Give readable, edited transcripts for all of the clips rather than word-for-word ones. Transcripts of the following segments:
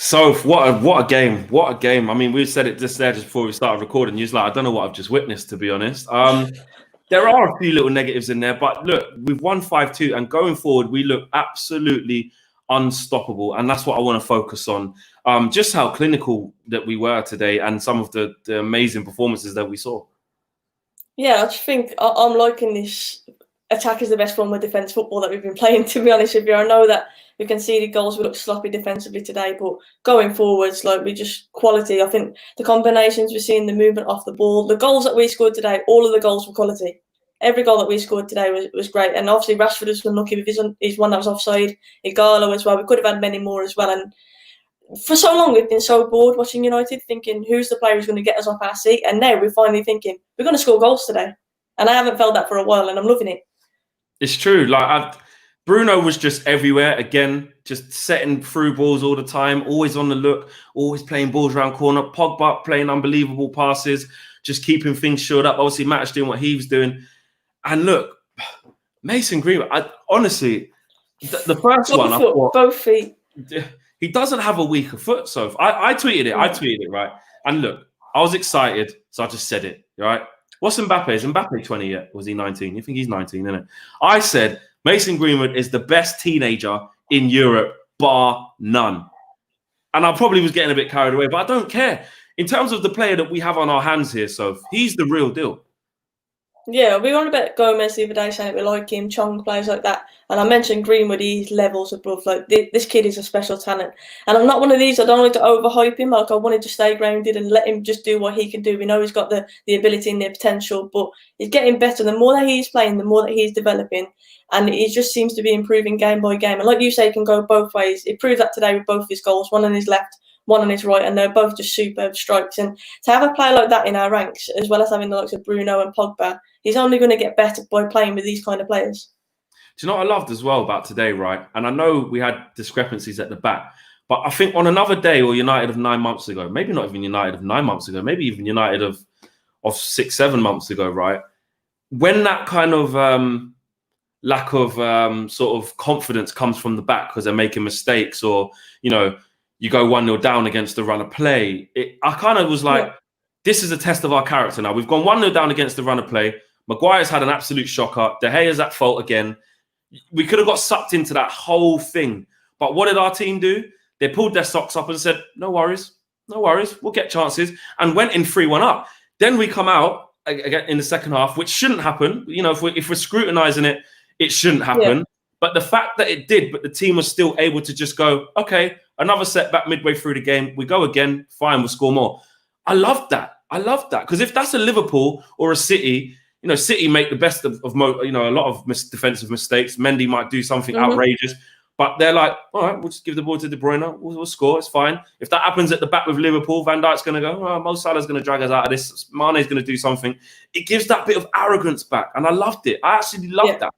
So what a game! What a game! I mean, we said it just before we started recording. You was like, I don't know what I've just witnessed, to be honest. There are a few little negatives in there, but look, we've won 5-2, and going forward, we look absolutely unstoppable, and that's what I want to focus on. Just how clinical that we were today, and some of the amazing performances that we saw. Yeah, I just think I'm liking this. Attack is the best form of defence football that we've been playing, to be honest with you. I know that we conceded goals, we look sloppy defensively today, but going forwards, like, we just quality. I think the combinations we're seeing, the movement off the ball, the goals that we scored today, all of the goals were quality. Every goal that we scored today was great. And obviously Rashford was unlucky with his one that was offside. Igalo as well. We could have had many more as well. And for so long we've been so bored watching United, thinking who's the player who's going to get us off our seat. And now we're finally thinking we're going to score goals today. And I haven't felt that for a while, and I'm loving it. It's true. Like Bruno was just everywhere again, just setting through balls all the time, always on the look, always playing balls around corner. Pogba playing unbelievable passes, just keeping things shored up. Obviously, Matt's doing what he was doing. And look, Mason Greenwood, honestly, the first one, I thought, both feet. He doesn't have a weaker foot. So I tweeted it. I tweeted it, right? And look, I was excited, so I just said it, right? What's Mbappe? Is Mbappe 20 yet? Was he 19? You think he's 19, isn't it? I said Mason Greenwood is the best teenager in Europe, bar none. And I probably was getting a bit carried away, but I don't care. In terms of the player that we have on our hands here, so he's the real deal. Yeah, we were on about Gomez the other day saying we like him, Chong, players like that. And I mentioned Greenwood, he's levels above. Like, this kid is a special talent. And I'm not one of these, I don't want to overhype him. Like, I wanted to stay grounded and let him just do what he can do. We know he's got the ability and the potential, but he's getting better. The more that he's playing, the more that he's developing. And he just seems to be improving game by game. And like you say, he can go both ways. He proved that today with both his goals, one on his left, one on his right, and they're both just superb strikes. And to have a player like that in our ranks, as well as having the likes of Bruno and Pogba, he's only going to get better by playing with these kind of players. Do you know what I loved as well about today, right? And I know we had discrepancies at the back, but I think on another day, or United of 9 months ago, maybe not even United of 9 months ago, maybe even United of 6-7 months ago, right? When that kind of lack of sort of confidence comes from the back because they're making mistakes, or, you know, you go 1-0 down against the run of play. I kind of was like, this is a test of our character now. We've gone 1-0 down against the run of play. Maguire's had an absolute shocker. De Gea's at fault again. We could have got sucked into that whole thing. But what did our team do? They pulled their socks up and said, no worries, we'll get chances, and went in 3-1 up. Then we come out again in the second half, which shouldn't happen. You know, if we're scrutinising it, it shouldn't happen. Yeah. But the fact that it did, but the team was still able to just go, okay, another setback midway through the game. We go again, fine, we'll score more. I love that. Because if that's a Liverpool or a City, you know, City make the best of a lot of defensive mistakes. Mendy might do something outrageous, but they're like, all right, we'll just give the ball to De Bruyne. We'll score. It's fine. If that happens at the back with Liverpool, Van Dijk's going to go, oh, Mo Salah's going to drag us out of this. Mane's going to do something. It gives that bit of arrogance back. And I loved it. I actually loved that.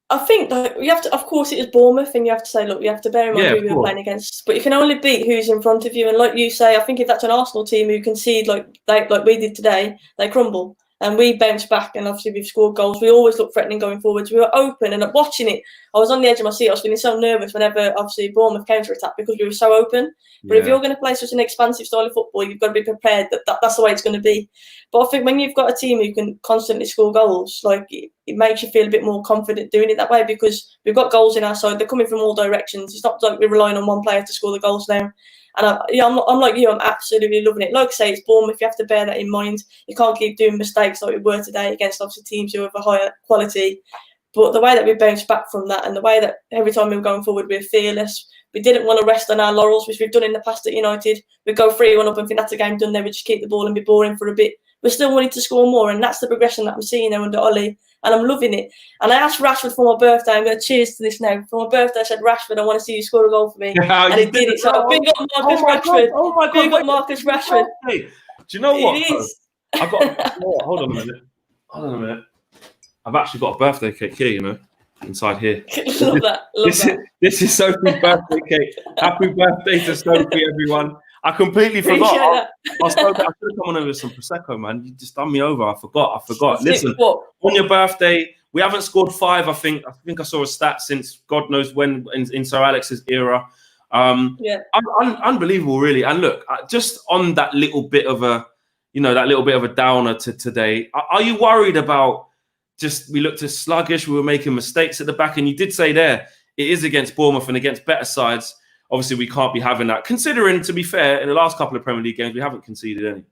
I think that you have to, of course, it is Bournemouth, and you have to say, look, you have to bear in mind who you're playing against. But you can only beat who's in front of you. And like you say, I think if that's an Arsenal team who concede like we did today, they crumble. And we bounced back, and obviously we've scored goals. We always look threatening going forwards. We were open, and watching it, I was on the edge of my seat. I was feeling so nervous whenever, obviously, Bournemouth counter-attack, because we were so open. But if you're going to play such an expansive style of football, you've got to be prepared that's the way it's going to be. But I think when you've got a team who can constantly score goals, like, it makes you feel a bit more confident doing it that way, because we've got goals in our side. They're coming from all directions. It's not like we're relying on one player to score the goals now. And I'm like you, I'm absolutely loving it. Like I say, it's Bournemouth, you have to bear that in mind. You can't keep doing mistakes like we were today against obviously teams who have a higher quality. But the way that we bounced back from that, and the way that every time we were going forward, we were fearless. We didn't want to rest on our laurels, which we've done in the past at United. We'd go 3-1 up and think that's a game done there. We just keep the ball and be boring for a bit. We're still wanting to score more, and that's the progression that I'm seeing now under Ollie, and I'm loving it. And I asked Rashford for my birthday. I'm going to cheers to this now. For my birthday, I said, Rashford, I want to see you score a goal for me. And he did it. So big up Marcus Rashford. Big up Marcus Rashford. Do you know what? It is. Hold on a minute. I've actually got a birthday cake here, you know, inside here. Love that. This is Sophie's birthday cake. Happy birthday to Sophie, everyone. I completely forgot. I should have come on over with some Prosecco, man. You just done me over. I forgot. Listen, on your birthday, we haven't scored 5, I think. I saw a stat since God knows when in Sir Alex's era. Unbelievable, really. And look, just on that little bit of a, downer to today. Are you worried about we looked as sluggish, we were making mistakes at the back, and you did say there it is against Bournemouth and against better sides. Obviously, we can't be having that. Considering, to be fair, in the last couple of Premier League games, we haven't conceded any.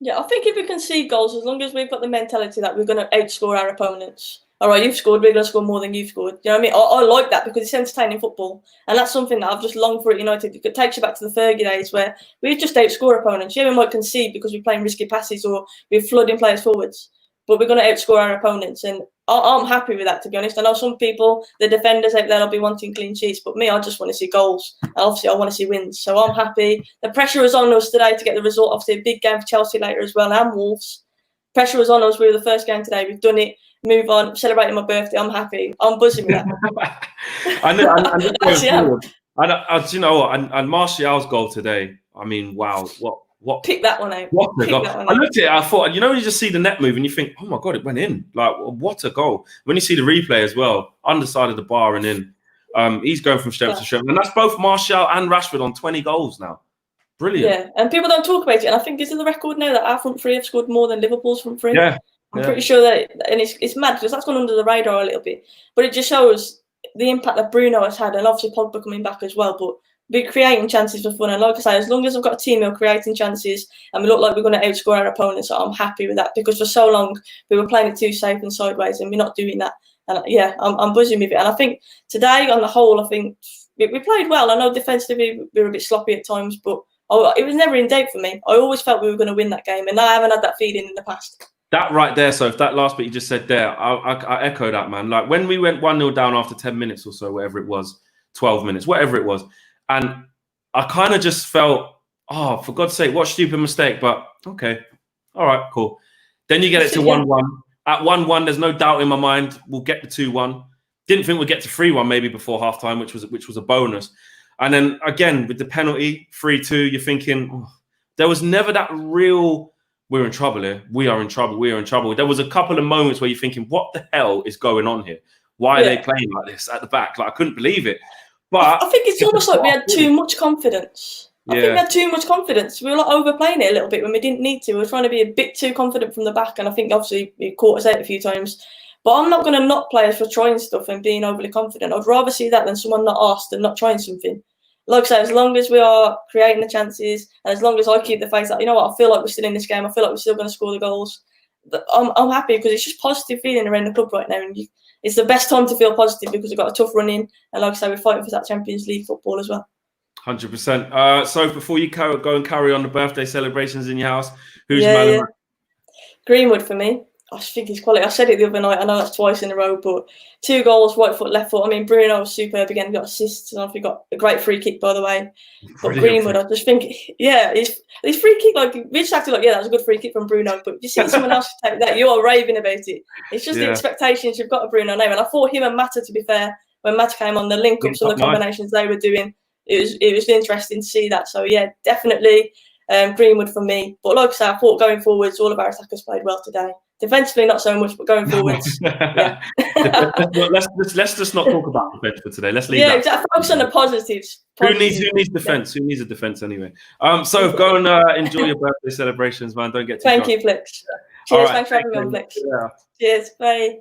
Yeah, I think if we concede goals, as long as we've got the mentality that we're going to outscore our opponents. All right, you've scored, we're going to score more than you've scored. You know what I mean? I like that because it's entertaining football. And that's something that I've just longed for at United. It takes you back to the Fergie days where we just outscore opponents. Yeah, we might concede because we're playing risky passes or we're flooding players forwards. But we're going to outscore our opponents. And I'm happy with that, to be honest. I know some people, the defenders out there, will be wanting clean sheets. But me, I just want to see goals. And obviously, I want to see wins. So I'm happy. The pressure was on us today to get the result. Obviously, a big game for Chelsea later as well, and Wolves. Pressure was on us. We were the first game today. We've done it. Move on. Celebrating my birthday. I'm happy. I'm buzzing with that. I know. You know what? And Martial's goal today. I mean, wow. What? Pick that one out. What a goal! I looked at it. I thought, you just see the net move and you think, oh my god, it went in. Like, what a goal! When you see the replay as well, underside of the bar and in, he's going from strength to strength, and that's both Martial and Rashford on 20 goals now. Brilliant. Yeah, and people don't talk about it. And I think is it the record now that our front three have scored more than Liverpool's front three? Yeah. I'm pretty sure that, and it's mad because that's gone under the radar a little bit. But it just shows the impact that Bruno has had, and obviously Pogba coming back as well. But we're creating chances for fun, and like I say, as long as I've got a team who are creating chances, and we look like we're going to outscore our opponents, I'm happy with that because for so long we were playing it too safe and sideways, and we're not doing that. And yeah, I'm buzzing with it. And I think today, on the whole, I think we played well. I know defensively we were a bit sloppy at times, but it was never in doubt for me. I always felt we were going to win that game, and I haven't had that feeling in the past. That right there, so if that last bit you just said there, I echo that, man. Like when we went 1-0 down after 10 minutes or so, whatever it was, 12 minutes, whatever it was. And I kind of just felt, oh, for God's sake, what stupid mistake. But okay, all right, cool. Then you get it to 1-1. At 1-1, there's no doubt in my mind we'll get the 2-1. Didn't think we'd get to 3-1 maybe before halftime, which was a bonus. And then again, with the penalty, 3-2, you're thinking, oh, there was never that real... We're in trouble here. We are in trouble. We are in trouble. There was a couple of moments where you're thinking, what the hell is going on here? Why are they playing like this at the back? Like, I couldn't believe it. But I think it's almost like we had too much confidence. I think we had too much confidence. We were like overplaying it a little bit when we didn't need to. We were trying to be a bit too confident from the back. And I think obviously it caught us out a few times. But I'm not going to knock players for trying stuff and being overly confident. I'd rather see that than someone not asked and not trying something. Like I said, as long as we are creating the chances and as long as I keep the faith that, you know what, I feel like we're still in this game, I feel like we're still going to score the goals, I'm happy because it's just positive feeling around the club right now. And it's the best time to feel positive because we've got a tough run in. And like I say, we're fighting for that Champions League football as well. 100%. So before you go and carry on the birthday celebrations in your house, who's man of the match? Greenwood for me. I just think he's quality. I said it the other night. I know that's twice in a row, but 2 goals, right foot, left foot. I mean, Bruno was superb again. He got assists, and he got a great free kick, by the way. But Greenwood, I just think, his free kick, like we just have to that was a good free kick from Bruno. But if you see someone else take that, you are raving about it. It's just the expectations you've got of Bruno now. And I thought him and Mata, to be fair, when Mata came on, the link ups and the combinations they were doing, it was interesting to see that. So yeah, definitely Greenwood for me. But like I said, I thought going forwards, all of our attackers played well today. Defensively, not so much, but going forwards, let's just not talk about defense for today. Let's leave that. Exactly. Focus on the positives. Who needs defense? Who needs a defense anyway? So go and enjoy your birthday celebrations, man. Don't get too Thank you, Flex. Cheers. Thanks for having me on, Flex. Cheers. Bye.